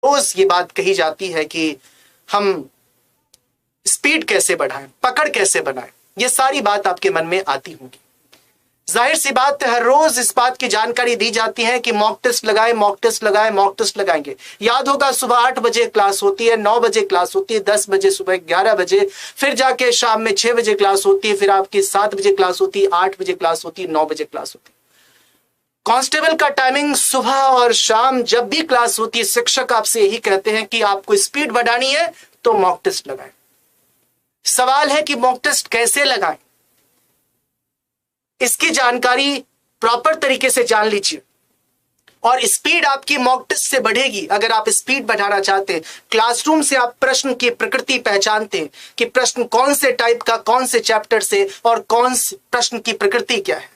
रोज ये बात कही जाती है कि हम स्पीड कैसे बढ़ाएं, पकड़ कैसे बनाएं, ये सारी बात आपके मन में आती होगी। जाहिर सी बात है, हर रोज इस बात की जानकारी दी जाती है कि मॉक टेस्ट लगाएं, मॉक टेस्ट लगाएं, मॉक टेस्ट लगाएंगे। याद होगा सुबह 8 बजे क्लास होती है, 9 बजे क्लास होती है, 10 बजे, सुबह 11 बजे, फिर जाके शाम में 6 बजे क्लास होती है, फिर आपकी 7 बजे क्लास होती है, 8 बजे क्लास होती है, 9 बजे क्लास होती है। कांस्टेबल का टाइमिंग सुबह और शाम जब भी क्लास होती है, शिक्षक आपसे यही कहते हैं कि आपको स्पीड बढ़ानी है तो मॉक टेस्ट लगाएं। सवाल है कि मॉक टेस्ट कैसे लगाएं, इसकी जानकारी प्रॉपर तरीके से जान लीजिए और स्पीड आपकी मॉक टेस्ट से बढ़ेगी। अगर आप स्पीड बढ़ाना चाहते हैं, क्लासरूम से आप प्रश्न की प्रकृति पहचानते हैं कि प्रश्न कौन से टाइप का, कौन से चैप्टर से और कौन से प्रश्न की प्रकृति क्या है,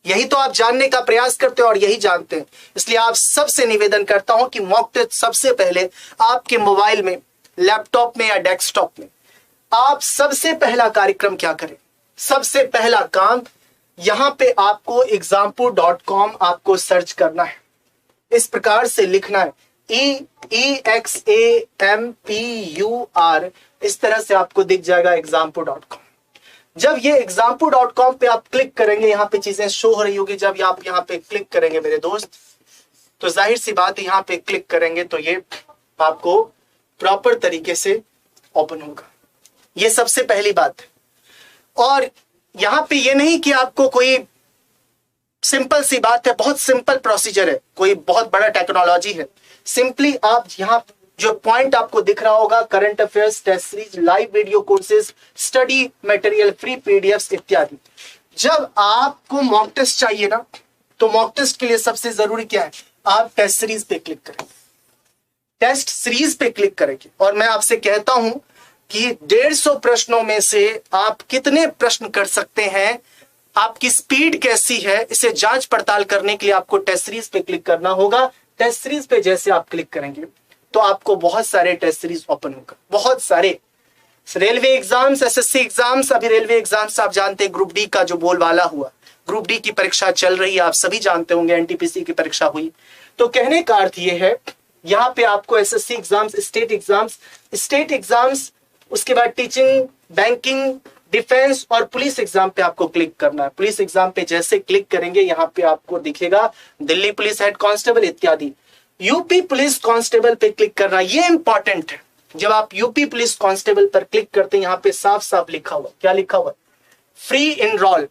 यही तो आप जानने का प्रयास करते हैं और यही जानते हैं। इसलिए आप सबसे निवेदन करता हूं कि मॉक टेस्ट सबसे पहले आपके मोबाइल में, लैपटॉप में या डेस्कटॉप में आप सबसे पहला कार्यक्रम क्या करें, सबसे पहला काम यहां पे आपको example.com आपको सर्च करना है। इस प्रकार से लिखना है EXAMPUR, इस तरह से आपको दिख जाएगा example.com। जब ये example.com पे आप क्लिक करेंगे, यहां पे चीजें शो हो रही होगी, जब आप यहां पे क्लिक करेंगे मेरे दोस्त, तो जाहिर सी बात यहां पे क्लिक करेंगे तो ये आपको प्रॉपर तरीके से ओपन होगा। ये सबसे पहली बात है। और यहां पे ये नहीं कि आपको कोई सिंपल सी बात है, बहुत सिंपल प्रोसीजर है, कोई बहुत बड़ा टेक्नोलॉजी है। सिंपली आप यहां जो पॉइंट आपको दिख रहा होगा, current affairs, test series, live video courses, study material, free PDFs इत्यादि। जब आपको मॉक टेस्ट चाहिए ना, तो मॉक टेस्ट के लिए सबसे जरूरी क्या है, आप टेस्ट सीरीज पे क्लिक करेंगे, टेस्ट सीरीज पे क्लिक करेंगे। और मैं आपसे कहता हूं कि 150 प्रश्नों में से आप कितने प्रश्न कर सकते हैं, आपकी स्पीड कैसी है, इसे जांच पड़ताल करने के लिए आपको टेस्ट सीरीज पे क्लिक करना होगा। टेस्ट सीरीज पे जैसे आप क्लिक करेंगे तो आपको बहुत सारे टेस्ट सीरीज ओपन होगा, बहुत सारे। रेलवे एग्जाम्स, एसएससी एग्जाम्स, अभी रेलवे एग्जाम्स आप जानते हैं, ग्रुप डी का जो बोलबाला हुआ, ग्रुप डी की परीक्षा चल रही है, आप सभी जानते होंगे, एनटीपीसी की परीक्षा हुई। तो कहने का अर्थ यह है, यहां पे आपको एसएससी एग्जाम्स, स्टेट एग्जाम्स, उसके बाद टीचिंग, बैंकिंग, डिफेंस और पुलिस एग्जाम पे आपको क्लिक करना है। पुलिस एग्जाम पे जैसे क्लिक करेंगे, यहां पे आपको दिखेगा दिल्ली पुलिस हेड कांस्टेबल इत्यादि। यूपी पुलिस कांस्टेबल पे क्लिक करना, ये इंपॉर्टेंट है। जब आप यूपी पुलिस कांस्टेबल पर क्लिक करते हैं, यहां पे साफ साफ लिखा हुआ, क्या लिखा हुआ, फ्री इनरोल।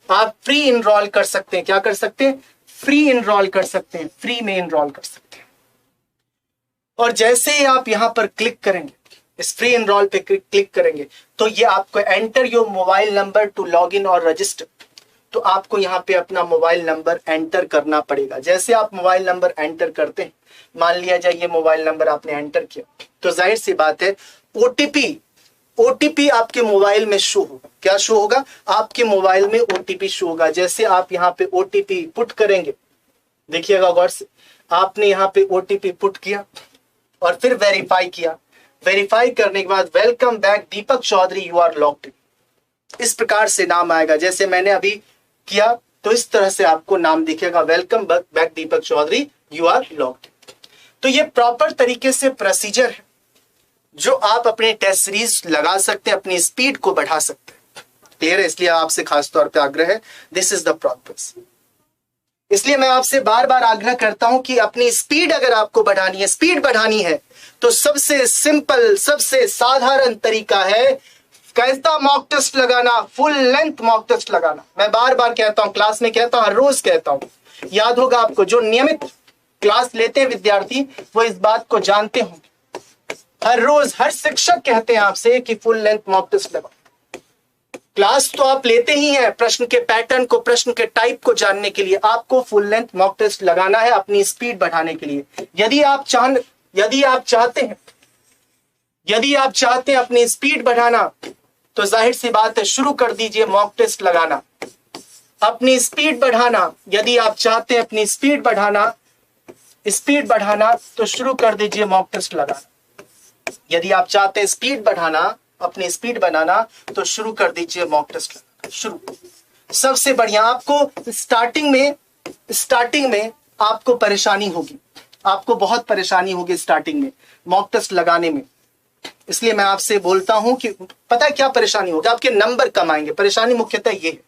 आप फ्री इनरोल कर सकते हैं, क्या कर सकते हैं, फ्री इनरोल कर सकते हैं, फ्री में इनरोल कर सकते हैं। और जैसे ही आप यहां पर क्लिक करेंगे, इस फ्री इनरोल पे क्लिक करेंगे, तो ये आपको enter your mobile number two log in और रजिस्टर, तो आपको यहाँ पे अपना मोबाइल नंबर एंटर करना पड़ेगा। जैसे आप मोबाइल नंबर एंटर करते हैं, मान लिया जाए ये मोबाइल नंबर आपने एंटर किया, तो जाहिर सी बात है ओटीपी आपके मोबाइल में शो होगा। क्या शो होगा, आपके मोबाइल में ओटीपी शो होगा। जैसे आप यहाँ पे ओटीपी पुट करेंगे, देखिएगा गौर से, आपने यहाँ पे ओटीपी पुट किया और फिर वेरीफाई किया। वेरीफाई करने के बाद welcome back Deepak Chaudhary, you are locked in, इस प्रकार से नाम आएगा। जैसे मैंने अभी किया तो इस तरह से आपको नाम दिखेगा, welcome back Deepak Chaudhary, you are locked in. तो ये प्रॉपर तरीके से प्रोसीजर है जो आप अपने टेस्ट सीरीज लगा सकते हैं, अपनी स्पीड को बढ़ा सकते हैं। क्लियर है? इसलिए आपसे खास तौर पे आग्रह है, दिस इज द प्रोसेस। इसलिए मैं आपसे बार बार आग्रह करता हूं कि अपनी स्पीड अगर आपको बढ़ानी है, स्पीड बढ़ानी है, तो सबसे सिंपल, सबसे साधारण तरीका है कैसा मॉक टेस्ट लगाना, फुल लेंथ मॉक टेस्ट लगाना। मैं बार बार कहता हूं, क्लास में कहता हूं, हर रोज कहता हूं, याद होगा आपको, जो नियमित क्लास लेते हैं विद्यार्थी वो इस बात को जानते होंगे। हर रोज हर शिक्षक कहते हैं आपसे कि फुल लेंथ मॉक टेस्ट लगाओ। क्लास तो आप लेते ही हैं, प्रश्न के पैटर्न को, प्रश्न के टाइप को जानने के लिए आपको फुल लेंथ मॉक टेस्ट लगाना है अपनी स्पीड बढ़ाने के लिए। यदि आप चाहते हैं अपनी स्पीड बढ़ाना, तो जाहिर सी बात है शुरू कर दीजिए मॉक टेस्ट लगाना, अपनी स्पीड बढ़ाना। यदि आप चाहते हैं अपनी स्पीड बढ़ाना तो शुरू कर दीजिए मॉक टेस्ट लगाना। यदि आप चाहते हैं स्पीड बढ़ाना, अपनी स्पीड बनाना, तो शुरू कर दीजिए मॉक टेस्ट लगाना। शुरू सबसे बढ़िया, आपको स्टार्टिंग में आपको परेशानी होगी, आपको बहुत परेशानी होगी स्टार्टिंग में मॉक टेस्ट लगाने में। इसलिए मैं आपसे बोलता हूं कि पता है क्या परेशानी होगी, आपके नंबर कम आएंगे। परेशानी मुख्यतः ये है,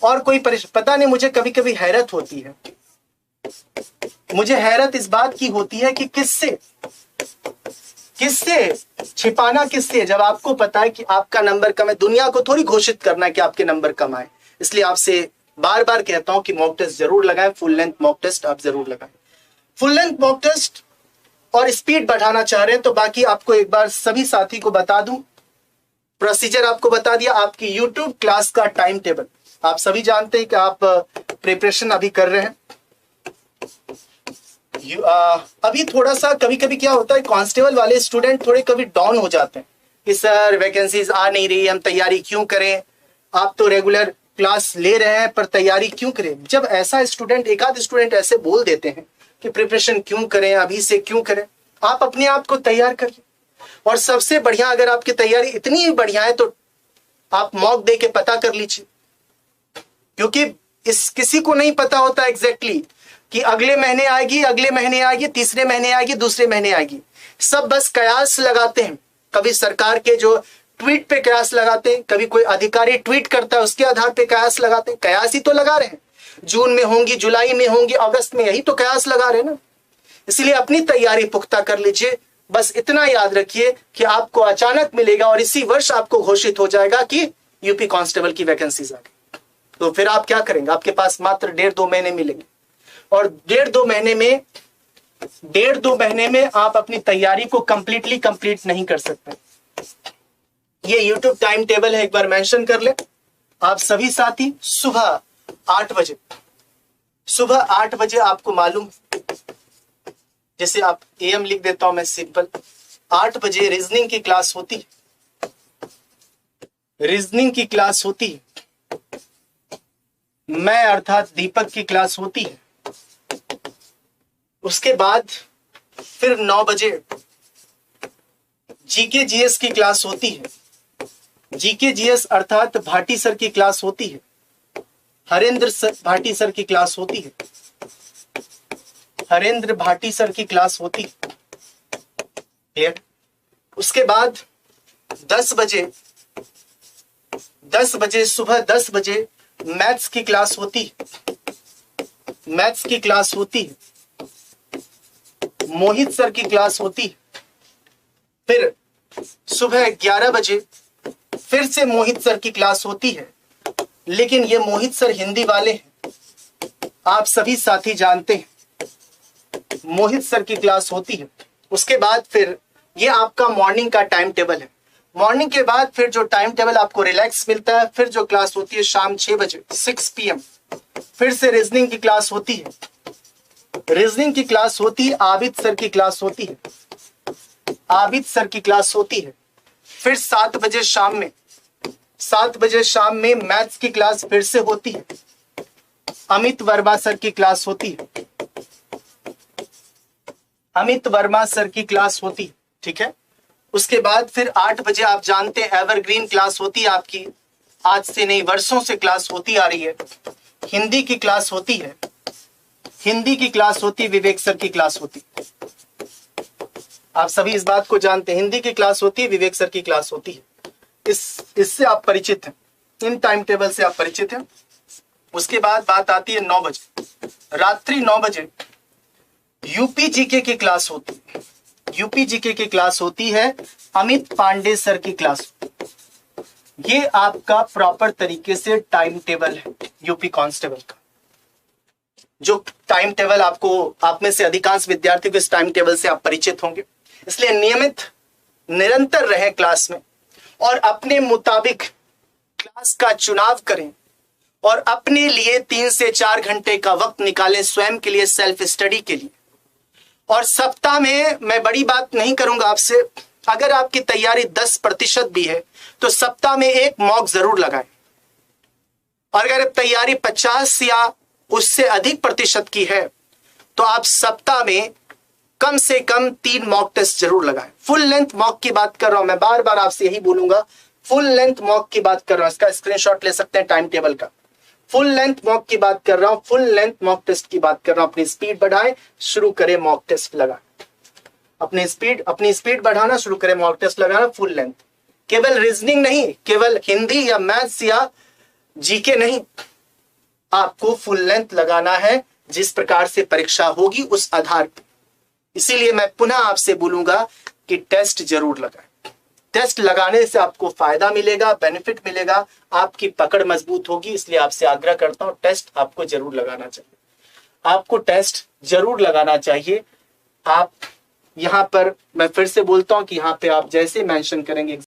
और कोई पता नहीं। मुझे कभी कभी हैरत होती है, मुझे हैरत इस बात की होती है कि किससे छिपाना, किससे, जब आपको पता है कि आपका नंबर कम है। दुनिया को थोड़ी घोषित करना है कि आपके नंबर कम आए। इसलिए आपसे बार बार कहता हूं कि मॉक टेस्ट जरूर लगाएं, फुल लेंथ मॉक टेस्ट आप जरूर लगाएं। फुल लेंथ मॉक टेस्ट और स्पीड बढ़ाना चाह रहे हैं तो बाकी आपको एक बार सभी साथी को बता दूं, प्रोसीजर आपको बता दिया। आपकी यूट्यूब क्लास का टाइम टेबल आप सभी जानते हैं कि आप प्रिपरेशन अभी कर रहे हैं। अभी थोड़ा सा कभी कभी क्या होता है, कांस्टेबल वाले स्टूडेंट थोड़े कभी डाउन हो जाते हैं कि सर वैकेंसीज आ नहीं रही, हम तैयारी क्यों करें, आप तो रेगुलर क्लास ले रहे हैं पर तैयारी क्यों करें। जब ऐसा स्टूडेंट, एक आध स्टूडेंट ऐसे बोल देते हैं कि प्रिपरेशन क्यों करें, अभी से क्यों करें, आप अपने आप को तैयार करिए। और सबसे बढ़िया, अगर आपकी तैयारी इतनी बढ़िया है तो आप मॉक दे के पता कर लीजिए, क्योंकि इस किसी को नहीं पता होता एग्जैक्टली कि अगले महीने आएगी, तीसरे महीने आएगी, दूसरे महीने आएगी। सब बस कयास लगाते हैं। कभी सरकार के जो ट्वीट पे कयास लगाते हैं, कभी कोई अधिकारी ट्वीट करता है उसके आधार पे कयास लगाते हैं। कयास ही तो लगा रहे हैं, जून में होंगी, जुलाई में होंगी, अगस्त में, यही तो कयास लगा रहे हैं ना। इसलिए अपनी तैयारी पुख्ता कर लीजिए। बस इतना याद रखिए कि आपको अचानक मिलेगा और इसी वर्ष आपको घोषित हो जाएगा कि यूपी कांस्टेबल की वैकेंसीज आ गई। तो फिर आप क्या करेंगे, आपके पास मात्र 1.5-2 महीने मिलेंगे। और 1.5-2 महीने में आप अपनी तैयारी को कंप्लीट नहीं कर सकते। ये यूट्यूब टाइम टेबल है, एक बार मेंशन कर ले आप सभी साथी। सुबह 8 बजे आपको मालूम, जैसे आप एएम लिख देता हूं मैं सिंपल, 8 बजे रीजनिंग की क्लास होती है। मैं अर्थात दीपक की क्लास होती है। उसके बाद फिर 9 बजे जीके जीएस की क्लास होती है। जीके जीएस अर्थात भाटी सर की क्लास होती है, हरेंद्र भाटी सर की क्लास होती है, हरेंद्र भाटी सर की क्लास होती है। क्लियर? उसके बाद 10 बजे सुबह 10 बजे मैथ्स की क्लास होती है, मोहित सर की क्लास होती है। फिर सुबह 11 बजे फिर से मोहित सर की क्लास होती है, लेकिन ये मोहित सर हिंदी वाले हैं, आप सभी साथी जानते हैं। मोहित सर की क्लास होती है। उसके बाद फिर ये आपका मॉर्निंग का टाइम टेबल है। मॉर्निंग के बाद फिर जो टाइम टेबल आपको रिलैक्स मिलता है, फिर जो क्लास होती है शाम 6 बजे 6 PM, फिर से रीजनिंग की क्लास होती है। आबिद सर की क्लास होती है। फिर 7 बजे शाम में मैथ्स की क्लास फिर से होती है। अमित वर्मा सर की क्लास होती है। ठीक है। उसके बाद फिर 8 बजे आप जानते हैं एवरग्रीन क्लास होती है आपकी, आज से नहीं वर्षों से क्लास होती आ रही है। हिंदी की क्लास होती है, विवेक सर की क्लास होती। आप सभी इस बात को जानते हैं, हिंदी की क्लास होती है, विवेक सर की क्लास होती है। इससे आप परिचित हैं, इन टाइम टेबल से आप परिचित हैं। उसके बाद बात आती है 9 बजे, रात्रि 9 बजे यूपी जीके की क्लास होती है, अमित पांडे सर की क्लास। ये आपका प्रॉपर तरीके से टाइम टेबल है यूपी कांस्टेबल का। जो टाइम टेबल आपको, आप में से अधिकांश विद्यार्थियों को इस टाइम टेबल से आप परिचित होंगे। इसलिए नियमित निरंतर रहे क्लास में और अपने मुताबिक क्लास का चुनाव करें और अपने लिए 3 से 4 घंटे का वक्त निकालें स्वयं के लिए, सेल्फ स्टडी के लिए। और सप्ताह में मैं बड़ी बात नहीं करूंगा आपसे, अगर आपकी तैयारी 10% भी है तो सप्ताह में एक मॉक जरूर लगाएं। और अगर तैयारी 50 या उससे अधिक प्रतिशत की है तो आप सप्ताह में कम से कम 3 मॉक टेस्ट जरूर लगाएं। फुल लेंथ मॉक की बात कर रहा हूं मैं, बार बार आपसे यही बोलूंगा, फुल लेंथ मॉक की बात कर रहा हूं। इसका स्क्रीनशॉट ले सकते हैं टाइम टेबल का। फुल लेंथ मॉक की बात कर रहा हूं, फुल लेंथ मॉक टेस्ट की बात कर रहा हूं। अपनी स्पीड बढ़ाएं, शुरू करें मॉक टेस्ट लगा, अपनी स्पीड बढ़ाना शुरू करें, मॉक टेस्ट लगाना फुल लेंथ। केवल रीजनिंग नहीं, केवल हिंदी या मैथ्स या जीके नहीं, आपको फुल लेंथ लगाना है। जिस प्रकार से परीक्षा होगी उस आधार पर। इसीलिए मैं पुनः आपसे बोलूंगा कि टेस्ट जरूर लगाएं। टेस्ट लगाने से आपको फायदा मिलेगा, बेनिफिट मिलेगा, आपकी पकड़ मजबूत होगी। इसलिए आपसे आग्रह करता हूं, टेस्ट आपको जरूर लगाना चाहिए, आपको टेस्ट जरूर लगाना चाहिए। आप यहां पर, मैं फिर से बोलता हूं कि यहां पे आप जैसे मेंशन करेंगे